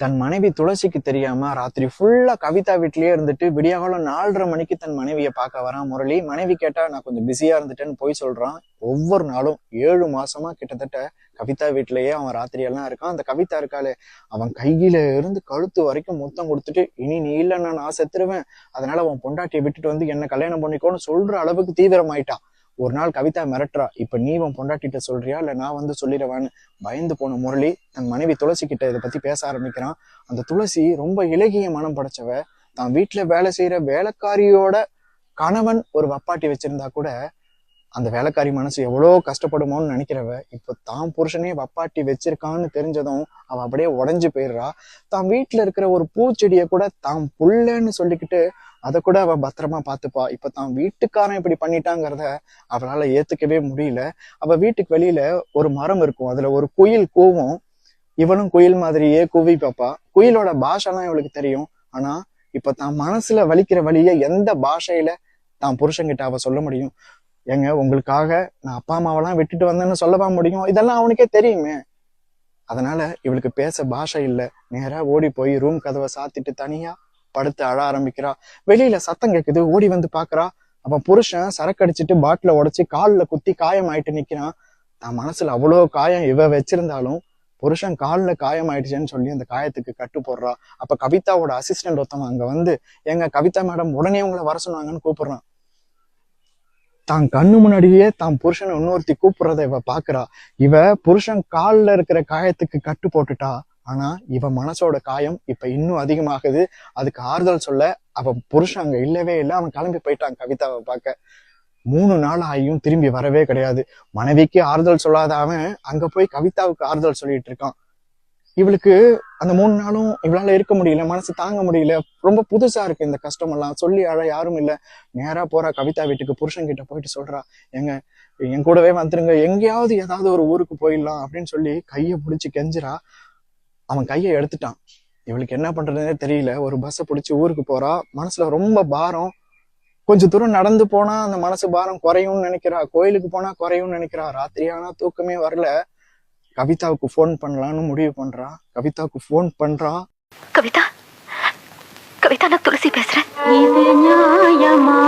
தன் மனைவி துளசிக்கு தெரியாம ராத்திரி ஃபுல்லா கவிதா வீட்லயே இருந்துட்டு விடியகாலம் 4:30 மணிக்கு தன் மனைவியை பார்க்க வரான் முரளி. மனைவி கேட்டா நான் கொஞ்சம் பிஸியா இருந்துட்டேன்னு போய் சொல்றான். ஒவ்வொரு நாளும் 7 மாசமா கிட்டத்தட்ட கவிதா வீட்லயே அவன் ராத்திரியெல்லாம் இருக்கான். அந்த கவிதா இருக்காளே, அவன் கையில இருந்து கழுத்து வரைக்கும் முத்தம் கொடுத்துட்டு, இனி நீ இல்லைன்னா நான் செத்துருவேன், அதனால அவன் பொண்டாட்டியை விட்டுட்டு வந்து என்ன கல்யாணம் பண்ணிக்கோன்னு சொல்ற அளவுக்கு தீவிரமாயிட்டான். ஒரு நாள் கவிதா மிரட்டுறா, இப்ப நீ உன் பொண்டாட்டிட்ட சொல்றியா இல்ல நான் வந்து சொல்லிடுவான்னு. பயந்து போன முரளி தன் மனைவி துளசி கிட்ட இதை பத்தி பேச ஆரம்பிக்கிறான். அந்த துளசி ரொம்ப இலகிய மனம் படைச்சவ. தான் வீட்டுல வேலை செய்யற வேலைக்காரியோட கணவன் ஒரு வப்பாட்டி வச்சிருந்தா கூட அந்த வேலைக்காரி மனசு எவ்வளோ கஷ்டப்படுமோன்னு நினைக்கிறவ, இப்போ தான் புருஷனே வப்பாட்டி வச்சிருக்கான்னு தெரிஞ்சதும் அவ அப்படியே உடஞ்சு போயிடுறா. தான் வீட்டுல இருக்கிற ஒரு பூச்செடியை கூட தான் புள்ளன்னு சொல்லிக்கிட்டு அதை கூட அவ பத்திரமா பார்த்துப்பா. இப்ப தான் வீட்டுக்காரன் இப்படி பண்ணிட்டாங்கிறத அவளால ஏத்துக்கவே முடியல. அவ வீட்டுக்கு வெளியில ஒரு மரம் இருக்கும், அதுல ஒரு குயில் கூவும். இவளும் குயில் மாதிரியே கூவி பாப்பா. குயிலோட பாஷைலாம் இவளுக்கு தெரியும். ஆனா இப்ப தான் மனசுல வலிக்கிற வழிய எந்த பாஷையில தான் புருஷன்கிட்ட அவ சொல்ல முடியும்? ஏங்க, உங்களுக்காக நான் அப்பா அம்மாவெல்லாம் விட்டுட்டு வந்தேன்னு சொல்லவா முடியும்? இதெல்லாம் அவனுக்கே தெரியுமே. அதனால இவளுக்கு பேச பாஷை இல்லை. நேரா ஓடி போய் ரூம் கதவை சாத்திட்டு தனியா படுத்து அழ ஆரம்பிக்கிறா. வெளியில சத்தம் கேட்குது, ஓடி வந்து பாக்குறா. அவன் புருஷன் சரக்கு அடிச்சிட்டு பாட்டில உடைச்சு காலில் குத்தி காயம் ஆயிட்டு நிக்கிறான். தான் மனசுல அவ்வளோ காயம் இவ வச்சிருந்தாலும் புருஷன் காலில் காயம் ஆயிடுச்சுன்னு சொல்லி அந்த காயத்துக்கு கட்டு போடுறா. அப்ப கவிதாவோட அசிஸ்டன்ட் ஒருத்தவன் அங்க வந்து, எங்க கவிதா மேடம் உடனே உங்களை வர சொன்னாங்கன்னு கூப்பிடுறான். தான் கண்ணு முன்னாடியே தான் புருஷனை இன்னொருத்தி கூப்பிடுறத இவ பாக்குறா. இவ புருஷன் காலில் இருக்கிற காயத்துக்கு கட்டு போட்டுட்டா. ஆனா இவ மனசோட காயம் இப்ப இன்னும் அதிகமாகுது. அதுக்கு ஆறுதல் சொல்ல அவன் புருஷன் அங்க இல்லவே இல்லை. அவன் கிளம்பி போயிட்டான் கவிதாவை பார்க்க. 3 நாள் ஆகியும் திரும்பி வரவே கிடையாது. மனைவிக்கு ஆறுதல் சொல்லாத அவன் அங்க போய் கவிதாவுக்கு ஆறுதல் சொல்லிட்டு இருக்கான். இவளுக்கு அந்த 3 நாளும் இவளால இருக்க முடியல, மனசு தாங்க முடியல. ரொம்ப புதுசா இருக்கு இந்த கஷ்டம் எல்லாம். சொல்லி அழ யாரும் இல்ல. நேரா போறா கவிதா வீட்டுக்கு. புருஷன் கிட்ட போயிட்டு சொல்றா, எங்க என் கூடவே வந்துருங்க, எங்கேயாவது ஏதாவது ஒரு ஊருக்கு போயிடலாம் அப்படின்னு சொல்லி கையை பிடிச்சி கெஞ்சுறா. அவன் கையை எடுத்துட்டான். இவளுக்கு என்ன பண்றதுன்னே தெரியல. ஒரு பஸ்ஸை பிடிச்சி ஊருக்கு போறா. மனசுல ரொம்ப பாரம். கொஞ்ச தூரம் நடந்து போனா அந்த மனசு பாரம் குறையும்னு நினைக்கிறா. கோயிலுக்கு போனா குறையும்னு நினைக்கிறா. ராத்திரி ஆனா தூக்கமே வரல. கவிதாவுக்கு போன் பண்ணலான்னு முடிவு பண்றா. கவிதாவுக்கு போன் பண்றா. கவிதா, கவிதா, நான் துளசி பேசுறேன். இது நியாயமா?